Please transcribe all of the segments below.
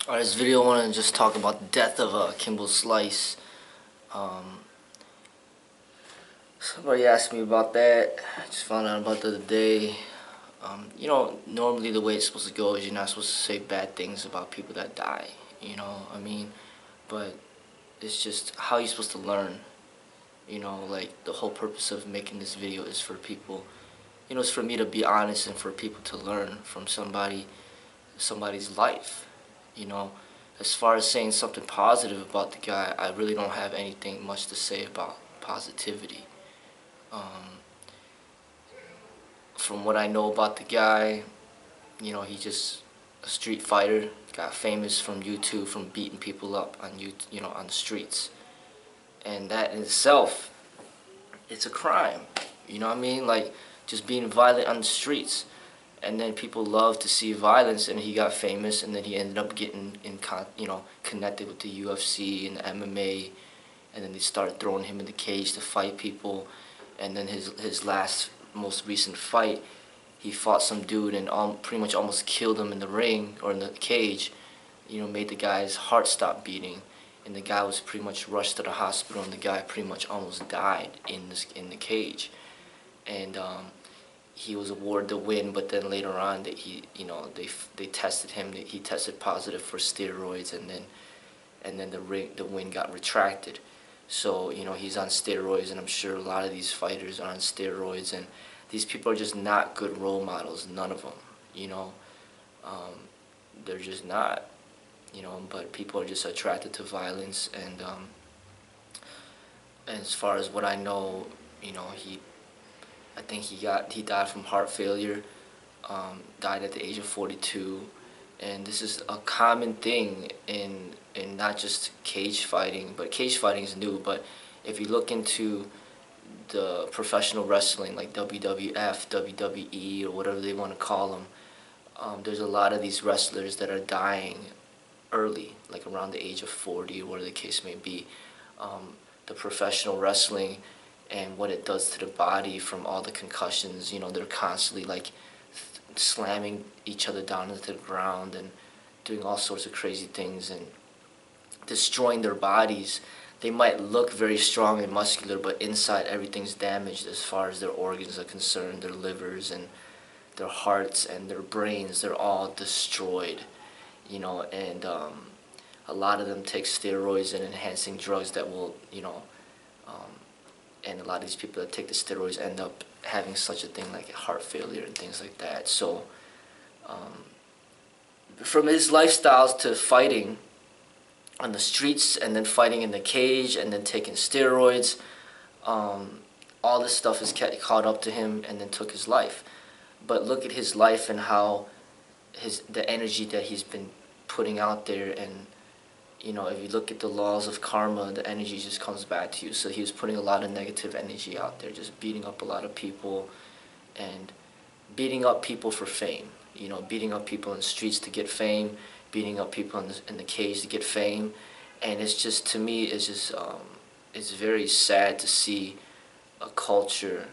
Alright, this video I want to just talk about the death of Kimbo Slice. Somebody asked me about that. I just found out about the other day. Normally the way it's supposed to go is you're not supposed to say bad things about people that die. But it's just how you're supposed to learn. Like the whole purpose of making this video is for people. It's for me to be honest and for people to learn from somebody's life. You know, as far as saying something positive about the guy, I really don't have anything much to say about positivity. Um, from what I know about the guy, he's just a street fighter. Got famous from YouTube from beating people up on on the streets, and that in itself, it's a crime. You know what I mean? Like just being violent on the streets. And then people love to see violence, and he got famous, and then he ended up getting connected with the UFC and the MMA, and then they started throwing him in the cage to fight people, and then his most recent fight, he fought some dude and pretty much almost killed him in the ring or in the cage, made the guy's heart stop beating, and the guy was pretty much rushed to the hospital, and the guy pretty much almost died in the cage, and he was awarded the win, but then later on that they tested him. He tested positive for steroids, and then the win got retracted. So he's on steroids, and I'm sure a lot of these fighters are on steroids, and these people are just not good role models. None of them, they're just not. But people are just attracted to violence, and as far as what I know, I think he died from heart failure, died at the age of 42, and this is a common thing in not just cage fighting, but cage fighting is new. But if you look into the professional wrestling like WWF, WWE, or whatever they want to call them, there's a lot of these wrestlers that are dying early, like around the age of 40, or whatever the case may be. The professional wrestling and what it does to the body from all the concussions, they're constantly like slamming each other down into the ground and doing all sorts of crazy things and destroying their bodies. They might look very strong and muscular, but inside everything's damaged as far as their organs are concerned. Their livers and their hearts and their brains, they're all destroyed, and a lot of them take steroids and enhancing drugs that will, and a lot of these people that take the steroids end up having such a thing like heart failure and things like that. So from his lifestyles to fighting on the streets and then fighting in the cage and then taking steroids, all this stuff has caught up to him and then took his life. But look at his life and how the energy that he's been putting out there, and if you look at the laws of karma, the energy just comes back to you. So he was putting a lot of negative energy out there, just beating up a lot of people and beating up people for fame. Beating up people in the streets to get fame, beating up people in the cage to get fame. And it's just, to me, it's very sad to see a culture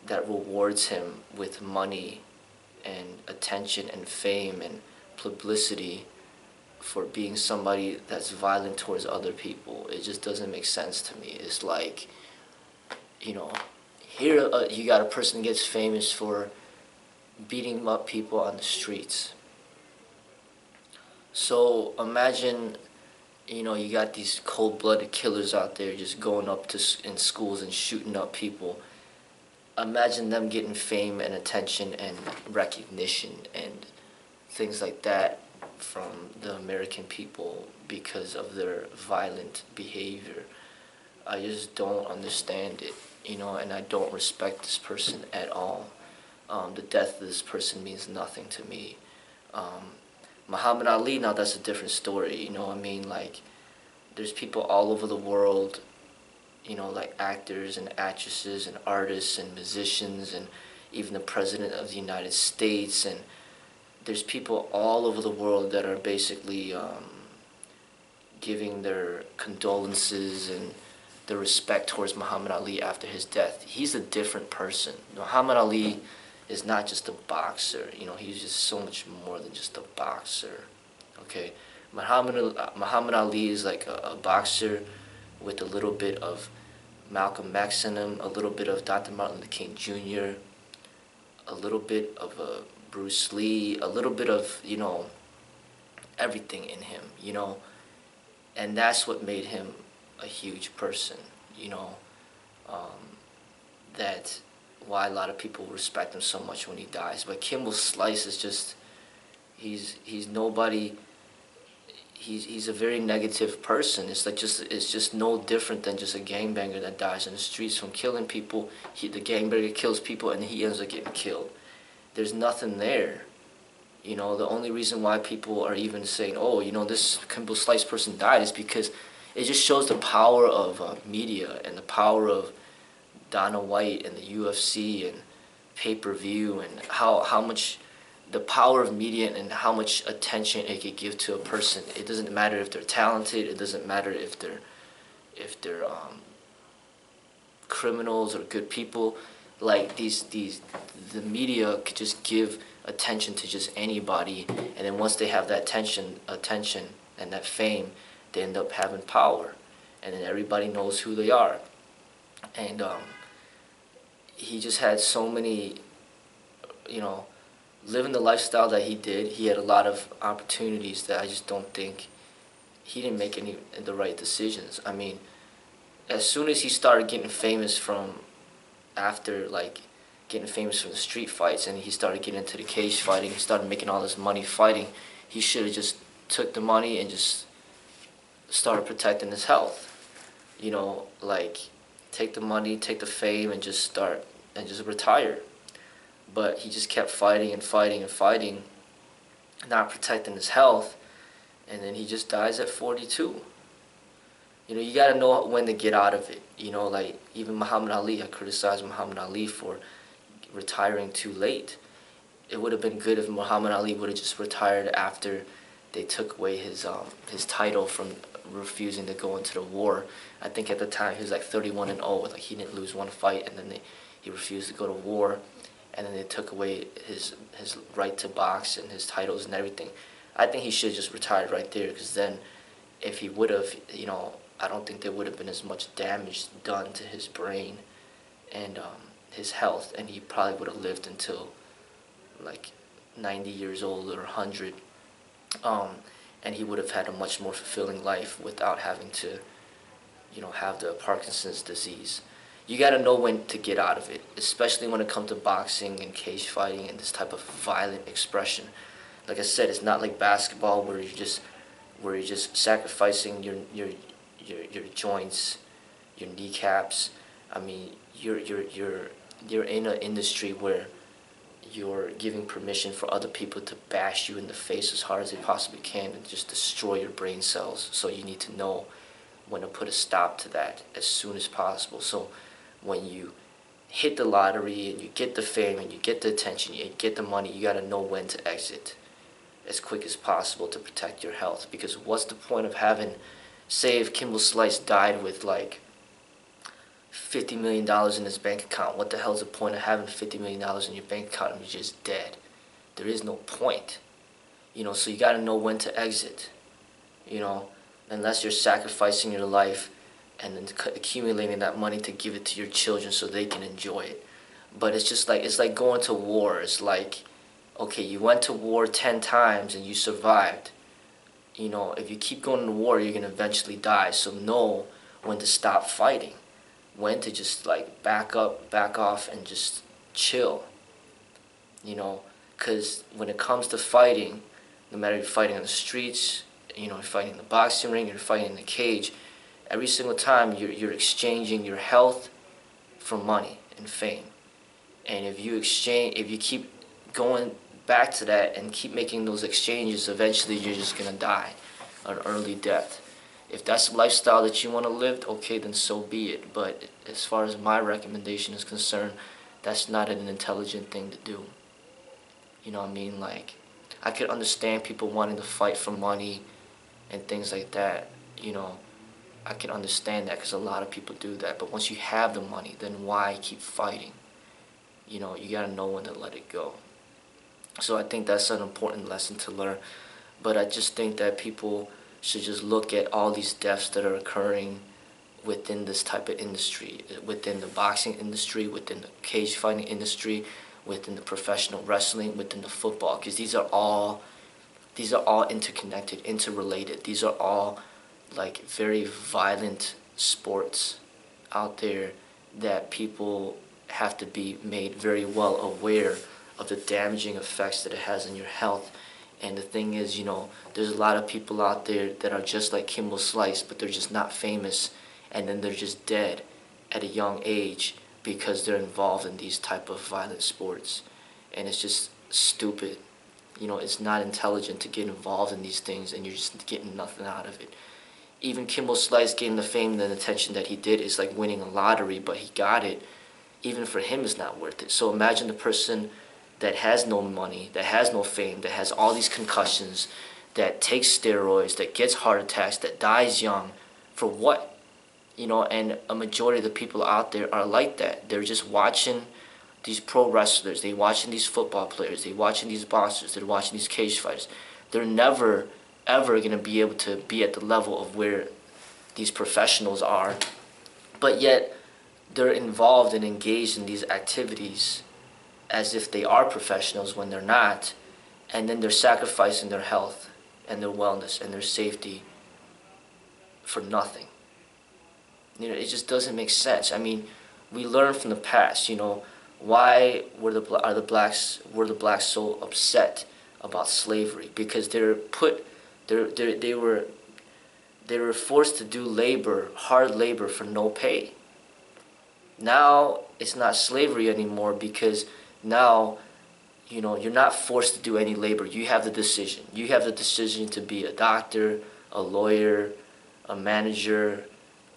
that rewards him with money and attention and fame and publicity for being somebody that's violent towards other people. It just doesn't make sense to me. It's like, here you got a person that gets famous for beating up people on the streets. So imagine, you got these cold-blooded killers out there just going up in schools and shooting up people. Imagine them getting fame and attention and recognition and things like that from the American people because of their violent behavior. I just don't understand it, and I don't respect this person at all. The death of this person means nothing to me. Muhammad Ali, now that's a different story, like there's people all over the world, like actors and actresses and artists and musicians and even the President of the United States, and there's people all over the world that are basically giving their condolences and their respect towards Muhammad Ali after his death. He's a different person. Muhammad Ali is not just a boxer. He's just so much more than just a boxer. Okay, Muhammad Ali is like a boxer with a little bit of Malcolm X in him, a little bit of Dr. Martin Luther King Jr., a little bit of Bruce Lee, a little bit of, everything in him, and that's what made him a huge person, that why a lot of people respect him so much when he dies. But Kimbo Slice is just, he's nobody. He's a very negative person. It's just no different than just a gangbanger that dies in the streets from killing people. The gangbanger kills people and he ends up getting killed. There's nothing there. The only reason why people are even saying, oh, this Kimbo Slice person died is because it just shows the power of media and the power of Dana White and the UFC and pay-per-view and how much the power of media and how much attention it could give to a person. It doesn't matter if they're talented. It doesn't matter if they're criminals or good people. Like the media could just give attention to just anybody, and then once they have that attention and that fame, they end up having power, and then everybody knows who they are. And he just had so many, living the lifestyle that he did. He had a lot of opportunities that I just don't think he didn't make any of the right decisions. I mean, as soon as he started getting famous from getting famous from the street fights, and he started getting into the cage fighting, he started making all this money fighting, he should have just took the money and just started protecting his health. Take the money, take the fame, and just retire. But he just kept fighting and fighting and fighting, not protecting his health, and then he just dies at 42. You got to know when to get out of it. Even Muhammad Ali, I criticized Muhammad Ali for retiring too late. It would have been good if Muhammad Ali would have just retired after they took away his title from refusing to go into the war. I think at the time he was like 31-0, like he didn't lose one fight, and then he refused to go to war, and then they took away his right to box and his titles and everything. I think he should have just retired right there, because then if he would have, I don't think there would have been as much damage done to his brain and his health, and he probably would have lived until like 90 years old or 100, and he would have had a much more fulfilling life without having to, have the Parkinson's disease. You got to know when to get out of it, especially when it comes to boxing and cage fighting and this type of violent expression. Like I said, it's not like basketball where you're just sacrificing your joints, your kneecaps. I mean, you're in an industry where you're giving permission for other people to bash you in the face as hard as they possibly can and just destroy your brain cells. So you need to know when to put a stop to that as soon as possible. So when you hit the lottery and you get the fame and you get the attention, you get the money, you got to know when to exit as quick as possible to protect your health. Because what's the point of having, say if Kimbo Slice died with like $50 million in his bank account, what the hell is the point of having $50 million in your bank account and you're just dead? There is no point. So you got to know when to exit, unless you're sacrificing your life and then accumulating that money to give it to your children so they can enjoy it. But it's like going to war. It's like, okay, you went to war 10 times and you survived. If you keep going to war, you're going to eventually die. So know when to stop fighting, when to just like back off and just chill. Because when it comes to fighting, no matter if you're fighting on the streets, you're fighting in the boxing ring, you're fighting in the cage, every single time you're exchanging your health for money and fame. And if you keep going back to that and keep making those exchanges, eventually you're just going to die an early death. If that's the lifestyle that you want to live, okay, then so be it. But as far as my recommendation is concerned, that's not an intelligent thing to do. You know what I mean? Like, I could understand people wanting to fight for money and things like that. I can understand that because a lot of people do that. But once you have the money, then why keep fighting? You got to know when to let it go. So I think that's an important lesson to learn. But I just think that people should just look at all these deaths that are occurring within this type of industry, within the boxing industry, within the cage fighting industry, within the professional wrestling, within the football, because these are all interconnected, interrelated. These are all like very violent sports out there that people have to be made very well aware of the damaging effects that it has on your health. And the thing is, there's a lot of people out there that are just like Kimbo Slice, but they're just not famous, and then they're just dead at a young age because they're involved in these type of violent sports. And it's just stupid. It's not intelligent to get involved in these things, and you're just getting nothing out of it. Even Kimbo Slice getting the fame and the attention that he did is like winning a lottery, but he got it. Even for him, it's not worth it. So imagine the person that has no money, that has no fame, that has all these concussions, that takes steroids, that gets heart attacks, that dies young. For what? And a majority of the people out there are like that. They're just watching these pro wrestlers, they're watching these football players, they're watching these boxers, they're watching these cage fighters. They're never, ever going to be able to be at the level of where these professionals are, but yet they're involved and engaged in these activities as if they are professionals when they're not, and then they're sacrificing their health and their wellness and their safety for nothing. It just doesn't make sense. I mean, we learn from the past. Why were the blacks so upset about slavery? Because they were forced to do labor, hard labor for no pay. Now it's not slavery anymore, because now you're not forced to do any labor. You have the decision. You have the decision to be a doctor, a lawyer, a manager,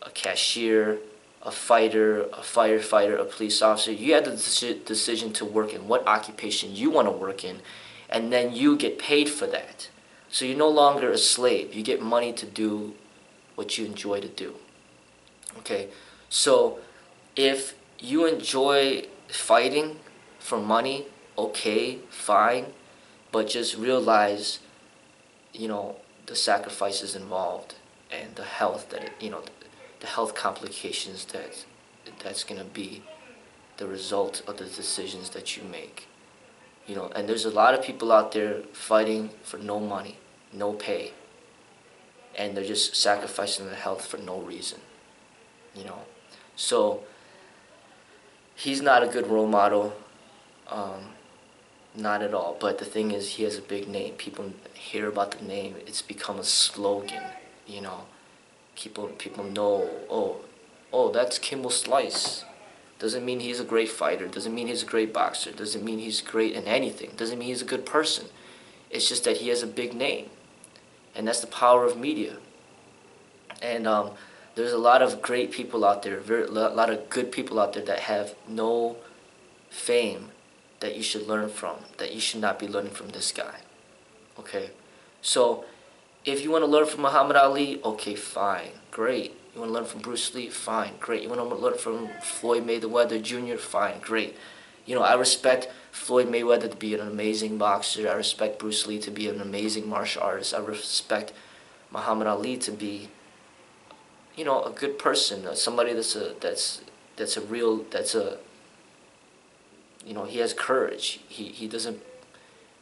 a cashier, a fighter, a firefighter, a police officer. You have the decision to work in what occupation you want to work in, and then you get paid for that. So you're no longer a slave. You get money to do what you enjoy to do. Okay? So if you enjoy fighting for money, okay, fine, but just realize, the sacrifices involved and the health the health complications that's going to be the result of the decisions that you make. And there's a lot of people out there fighting for no money, no pay, and they're just sacrificing their health for no reason. So he's not a good role model, not at all. But the thing is, he has a big name. People hear about the name. It's become a slogan. People know, oh, that's Kimbo Slice. Doesn't mean he's a great fighter. Doesn't mean he's a great boxer. Doesn't mean he's great in anything. Doesn't mean he's a good person. It's just that he has a big name, and that's the power of media. And there's a lot of great people out there, a lot of good people out there that have no fame that you should learn from, that you should not be learning from this guy. Okay? So if you want to learn from Muhammad Ali, okay, fine, great. You want to learn from Bruce Lee, fine, great. You want to learn from Floyd Mayweather Jr., fine, great. I respect Floyd Mayweather to be an amazing boxer. I respect Bruce Lee to be an amazing martial artist. I respect Muhammad Ali to be, a good person, somebody he has courage. He doesn't,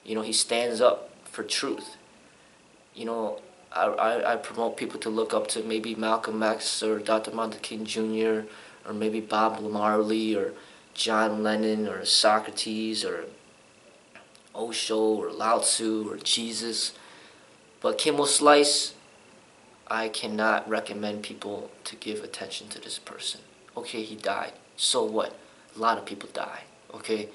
he stands up for truth. I promote people to look up to maybe Malcolm X or Dr. Martin King Jr. or maybe Bob Marley or John Lennon or Socrates or Osho or Lao Tzu or Jesus. But Kimbo Slice, I cannot recommend people to give attention to this person. Okay, he died. So what? A lot of people die. Okay?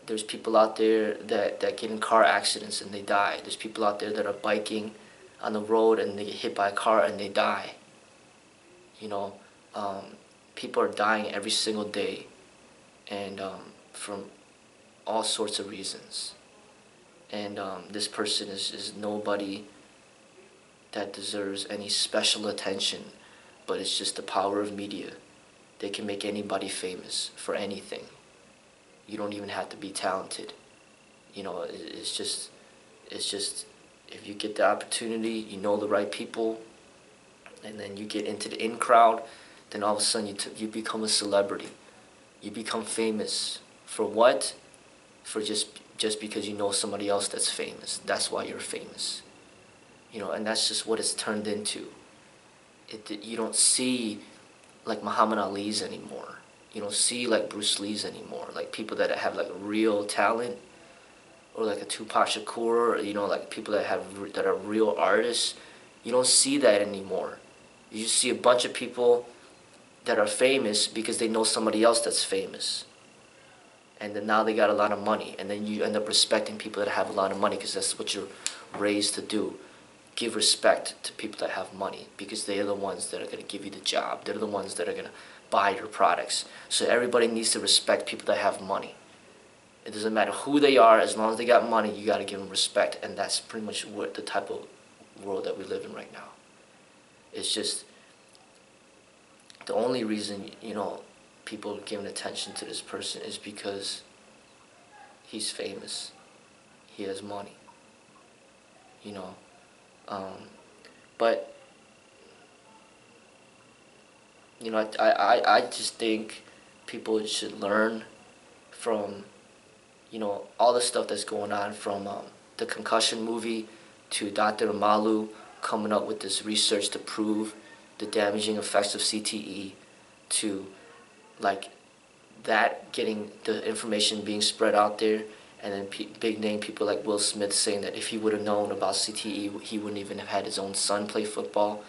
There's people out there that get in car accidents and they die. There's people out there that are biking on the road and they get hit by a car and they die. People are dying every single day, and from all sorts of reasons. And this person is nobody that deserves any special attention, but it's just the power of media. They can make anybody famous for anything. You don't even have to be talented. It's just It's just, if you get the opportunity, you know the right people, and then you get into the in crowd, then all of a sudden you become a celebrity. You become famous. For what? For just because you know somebody else that's famous. That's why you're famous. And that's just what it's turned into. You don't see like Muhammad Ali's anymore. You don't see like Bruce Lee's anymore. Like people that have like real talent, or like a Tupac Shakur, like people that are real artists. You don't see that anymore. You just see a bunch of people that are famous because they know somebody else that's famous. And then now they got a lot of money. And then you end up respecting people that have a lot of money because that's what you're raised to do. Give respect to people that have money because they are the ones that are going to give you the job. They're the ones that are going to buy your products. So everybody needs to respect people that have money. It doesn't matter who they are, as long as they got money, you got to give them respect. And that's pretty much the type of world that we live in right now. It's just the only reason, people are giving attention to this person is because he's famous. He has money. But I just think people should learn from all the stuff that's going on, from the concussion movie to Dr. Amalu coming up with this research to prove the damaging effects of CTE, to like that getting the information being spread out there, and then big name people like Will Smith saying that if he would have known about CTE, he wouldn't even have had his own son play football,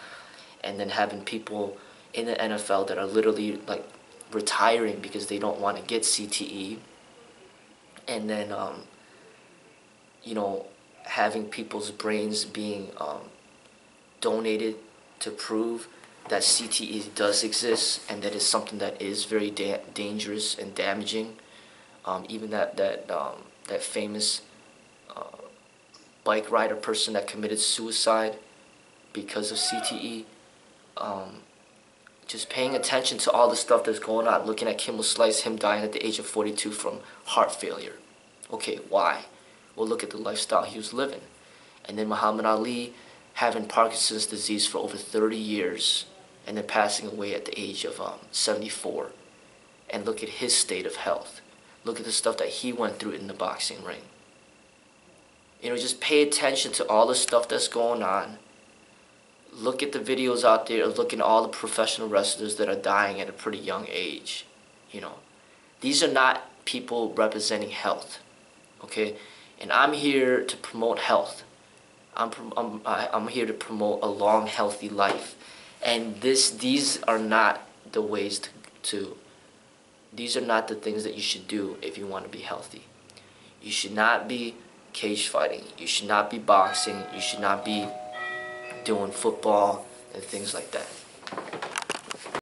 and then having people in the NFL that are literally like retiring because they don't want to get CTE, and then having people's brains being donated to prove that CTE does exist and that it's something that is very dangerous and damaging. Even that famous bike rider person that committed suicide because of CTE. Just paying attention to all the stuff that's going on. Looking at Kimbo Slice, him dying at the age of 42 from heart failure. Okay, why? Well, look at the lifestyle he was living. And then Muhammad Ali having Parkinson's disease for over 30 years and then passing away at the age of 74. And look at his state of health. Look at the stuff that he went through in the boxing ring. Just pay attention to all the stuff that's going on. Look at the videos out there, look at all the professional wrestlers that are dying at a pretty young age. These are not people representing health, okay? And I'm here to promote health. I'm here to promote a long, healthy life. And these are not the ways these are not the things that you should do if you want to be healthy. You should not be cage fighting. You should not be boxing. You should not be doing football and things like that.